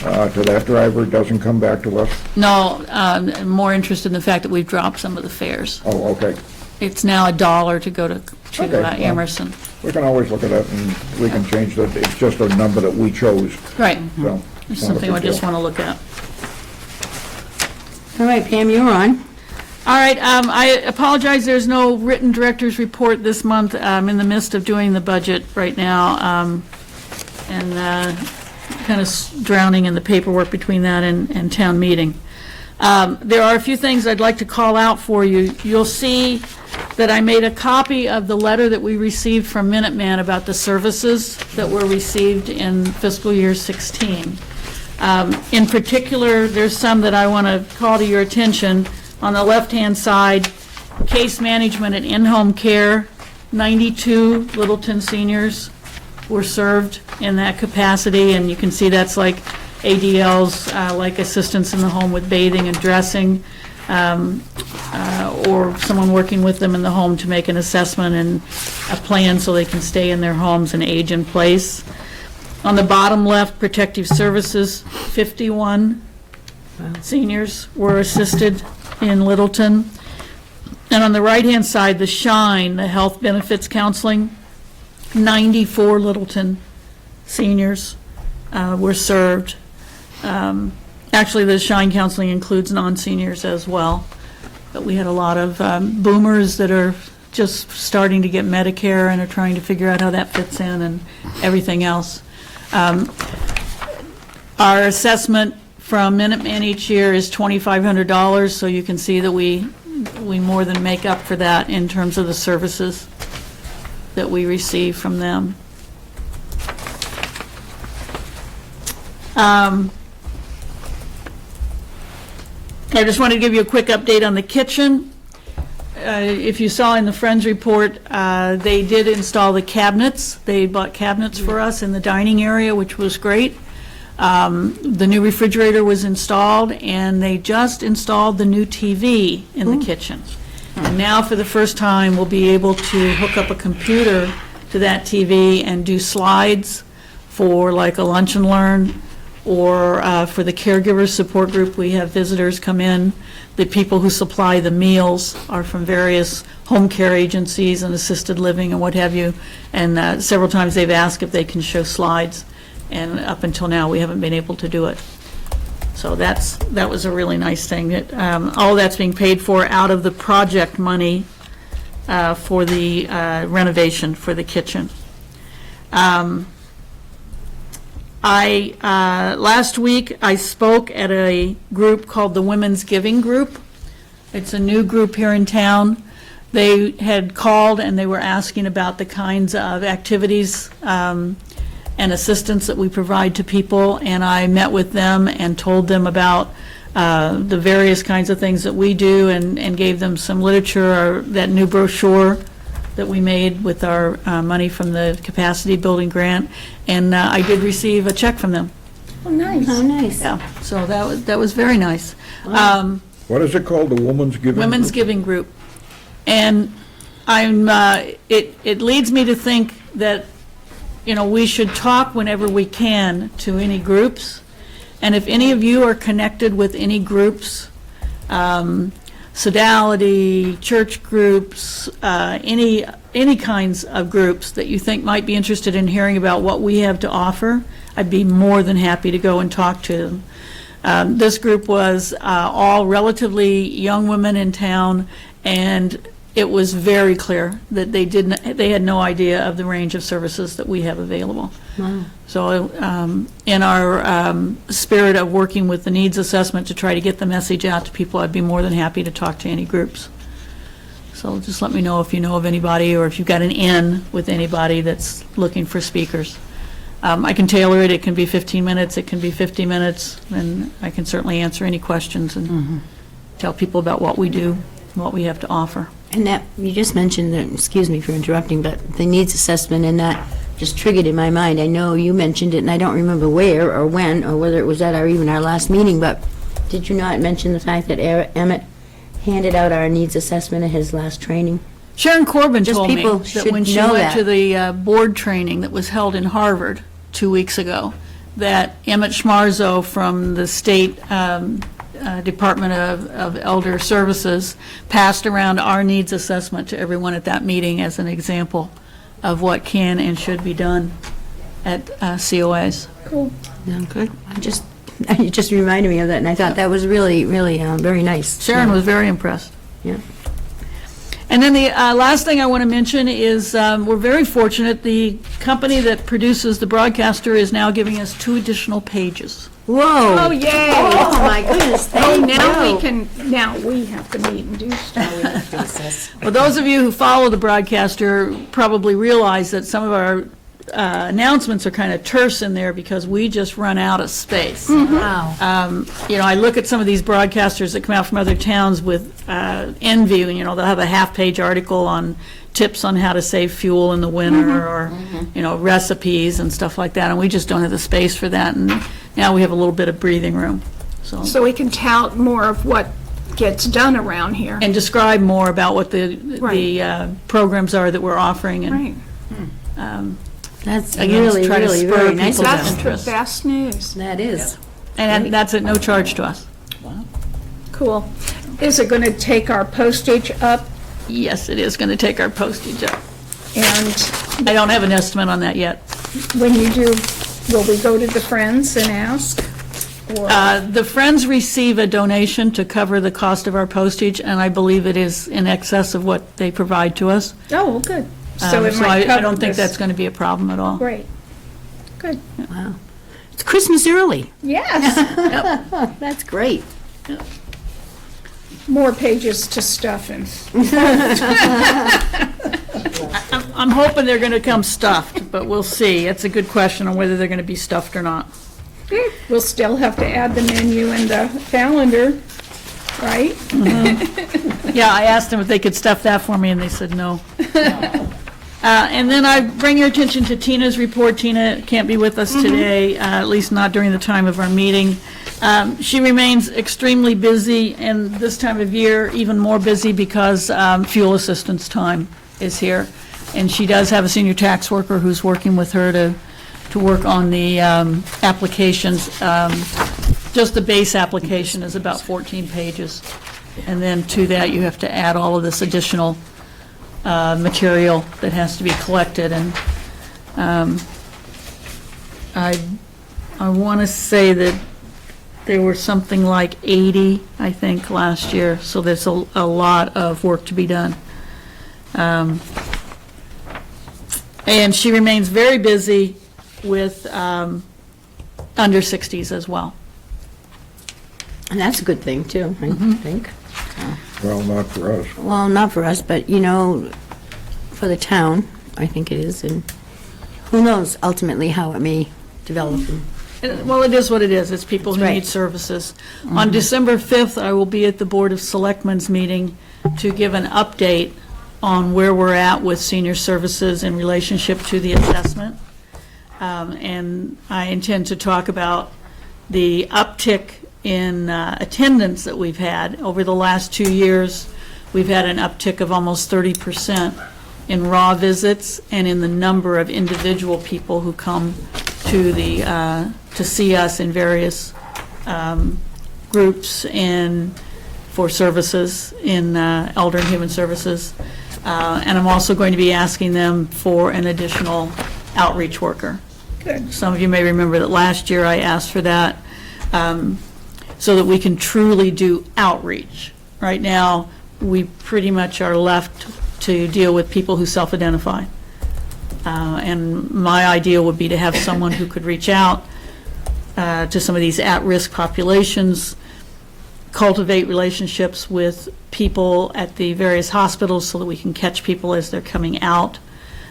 to that driver, doesn't come back to us? No, I'm more interested in the fact that we've dropped some of the fares. Oh, okay. It's now $1 to go to Okay, well. Emerson. We can always look at that, and we can change that. It's just a number that we chose, Right. so. It's something I just want to look at. All right, Pam, you're on. All right, I apologize, there's no written director's report this month. I'm in the midst of doing the budget right now, and kind of drowning in the paperwork between that and town meeting. There are a few things I'd like to call out for you. You'll see that I made a copy of the letter that we received from Minuteman about the services that were received in fiscal year 16. In particular, there's some that I want to call to your attention. On the left-hand side, case management and in-home care, 92 Littleton seniors were served in that capacity, and you can see that's like ADLs, like assistance in the home with bathing and dressing, or someone working with them in the home to make an assessment and a plan so they can stay in their homes and age in place. On the bottom left, protective services, 51 seniors were assisted in Littleton. And on the right-hand side, the SHINE, the health benefits counseling, 94 Littleton seniors were served. Actually, the SHINE counseling includes non-seniors as well. But we had a lot of boomers that are just starting to get Medicare and are trying to figure out how that fits in and everything else. Our assessment from Minuteman each year is $2,500, so you can see that we more than make up for that in terms of the services that we receive from them. I just wanted to give you a quick update on the kitchen. If you saw in the Friends report, they did install the cabinets. They bought cabinets for us in the dining area, which was great. The new refrigerator was installed, and they just installed the new TV in the kitchen. And now, for the first time, we'll be able to hook up a computer to that TV and do slides for like a lunch and learn, or for the caregiver support group. We have visitors come in. The people who supply the meals are from various home care agencies and assisted living and what have you. And several times they've asked if they can show slides. And up until now, we haven't been able to do it. So that was a really nice thing. That all that's being paid for out of the project money for the renovation for the kitchen. Last week, I spoke at a group called the Women's Giving Group. It's a new group here in town. They had called and they were asking about the kinds of activities and assistance that we provide to people, and I met with them and told them about the various kinds of things that we do, and gave them some literature, or that new brochure that we made with our money from the capacity building grant, and I did receive a check from them. Oh, nice. Yeah, so that was very nice. What is it called, the Woman's Giving? Women's Group? Giving Group. And it leads me to think that, we should talk whenever we can to any groups. And if any of you are connected with any groups, sodality, church groups, any kinds of groups that you think might be interested in hearing about what we have to offer, I'd be more than happy to go and talk to them. This group was all relatively young women in town, and it was very clear that they had no idea of the range of services that we have available. So in our spirit of working with the needs assessment to try to get the message out to people, I'd be more than happy to talk to any groups. So just let me know if you know of anybody, or if you've got an in with anybody that's looking for speakers. I can tailor it. It can be 15 minutes, it can be 50 minutes, and I can certainly answer any questions and tell people about what we do, and what we have to offer. And that, you just mentioned, that, excuse me for interrupting, but the needs assessment, and that just triggered in my mind. I know you mentioned it, and I don't remember where or when, or whether it was at even our last meeting, but did you not mention the fact that Emmett handed out our needs assessment at his last training? Sharon Corbin Just told me people that when should she know went that. to the board training that was held in Harvard 2 weeks ago, that Emmett Schmarzo from the state Department of Elder Services passed around our needs assessment to everyone at that meeting as an example of what can and should be done at COAs. Yeah, good. You just reminded me of that, and I thought that was really, really very nice. Sharon was very impressed. Yeah. And then the last thing I want to mention is we're very fortunate. The company that produces the broadcaster is now giving us 2 additional pages. Whoa. Oh, yay! Oh, my goodness, Oh, thank now you. we can, now we have to meet and do stuff. Well, those of you who follow the broadcaster probably realize that some of our announcements are kind of terse in there because we just run out of space. Wow. You know, I look at some of these broadcasters that come out from other towns with envy, and, you know, they'll have a half-page article on tips on how to save fuel in the winter, or, you know, recipes and stuff like that, and we just don't have the space for that, and now we have a little bit of breathing room, so. So we can tout more of what gets done around here. And describe more about what the Right. programs are that we're offering, and Right. That's Again, really, try to really spur very nice of people's them. That's the interest. best news. That is. and that's at no charge to us. Cool. Is it going to take our postage up? Yes, it is going to take our postage up. And I don't have an estimate on that yet. when you do, will we go to the Friends and ask? Or The Friends receive a donation to cover the cost of our postage, and I believe it is in excess of what they provide to us. Oh, good. So it So might I cover don't think this. that's going to be a problem at all. Great. Good. Wow. It's Christmas early. Yes. That's great. More pages to stuff in. I'm hoping they're going to come stuffed, but we'll see. It's a good question on whether they're going to be stuffed or not. We'll still have to add the menu and the calendar, right? Yeah, I asked them if they could stuff that for me, and they said no. And then I bring your attention to Tina's report. Tina can't be with us today, at least not during the time of our meeting. She remains extremely busy, and this time of year, even more busy because fuel assistance time is here. And she does have a senior tax worker who's working with her to work on the applications. Just the base application is about 14 pages. And then to that, you have to add all of this additional material that has to be collected. And I want to say that there were something like 80, I think, last year, so there's a lot of work to be done. And she remains very busy with under 60s as well. And that's a good thing, too, I think. Well, not for us. Well, not for us, but, you know, for the town, I think it is, and who knows ultimately how it may develop. Well, it is what it is. It's people who That's right. need services. On December 5th, I will be at the Board of Selectmen's meeting to give an update on where we're at with senior services in relationship to the assessment. And I intend to talk about the uptick in attendance that we've had. Over the last 2 years, we've had an uptick of almost 30% in raw visits and in the number of individual people who come to to see us in various groups and for services in Elder and Human Services. And I'm also going to be asking them for an additional outreach worker. Good. Some of you may remember that last year I asked for that so that we can truly do outreach. Right now, we pretty much are left to deal with people who self-identify. And my idea would be to have someone who could reach out to some of these at-risk populations, cultivate relationships with people at the various hospitals so that we can catch people as they're coming out,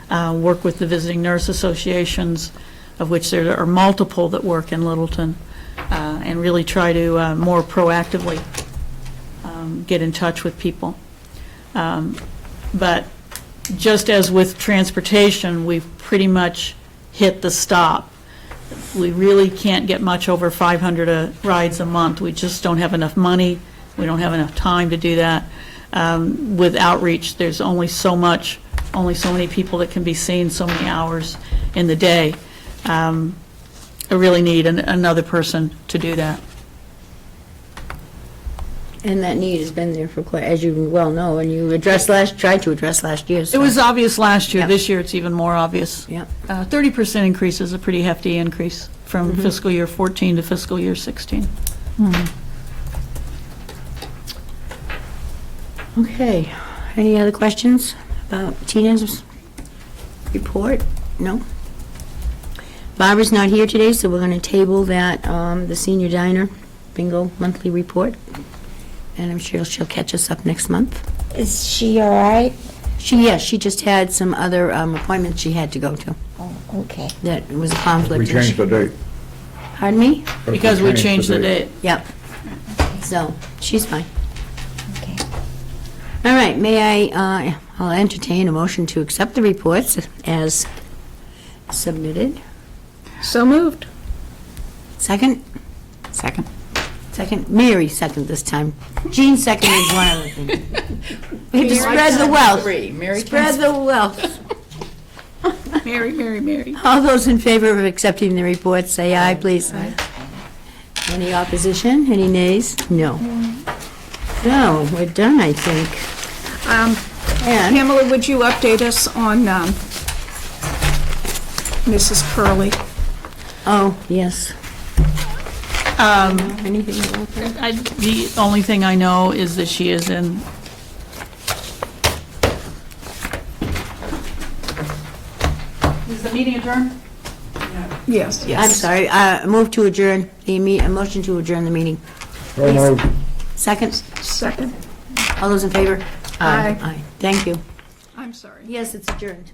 work with the visiting nurse associations, of which there are multiple that work in Littleton, and really try to more proactively get in touch with people. But just as with transportation, we've pretty much hit the stop. We really can't get much over 500 rides a month. We just don't have enough money. We don't have enough time to do that. With outreach, there's only so many people that can be seen, so many hours in the day. I really need another person to do that. And that need has been there for quite, as you well know, and you tried to address last year. It was obvious last year. Yeah. This year, it's even more obvious. Yeah. 30% increase is a pretty hefty increase from fiscal year 14 to fiscal year 16. Okay. Any other questions about Tina's report? No? Barbara's not here today, so we're going to table that, the senior diner bingo monthly report. And I'm sure she'll catch us up next month. Is she all right? She just had some other appointments she had to go to. Oh, okay. That was a conflict. We changed the date. Pardon me? Because we changed the date. Yep. So, she's fine. Okay. All right, I'll entertain a motion to accept the reports as submitted. So moved. Second? Second. Second, Mary second this time. Jean second is one other thing. We have to spread the wealth. Mary Spread the wealth. Mary, Mary, Mary. All those in favor of accepting the report, say aye, please. Any opposition? Any nays? No. No, we're done, I think. And Pamela, would you update us on Mrs. Curley? oh, yes. Anything about that? The only thing I know is that she is in. Is the meeting adjourned? Yes. I'm sorry, move to adjourn, a motion to adjourn the meeting. So moved. Second? Second. All those in favor? Aye. Aye. Thank you. I'm sorry. Yes, it's adjourned.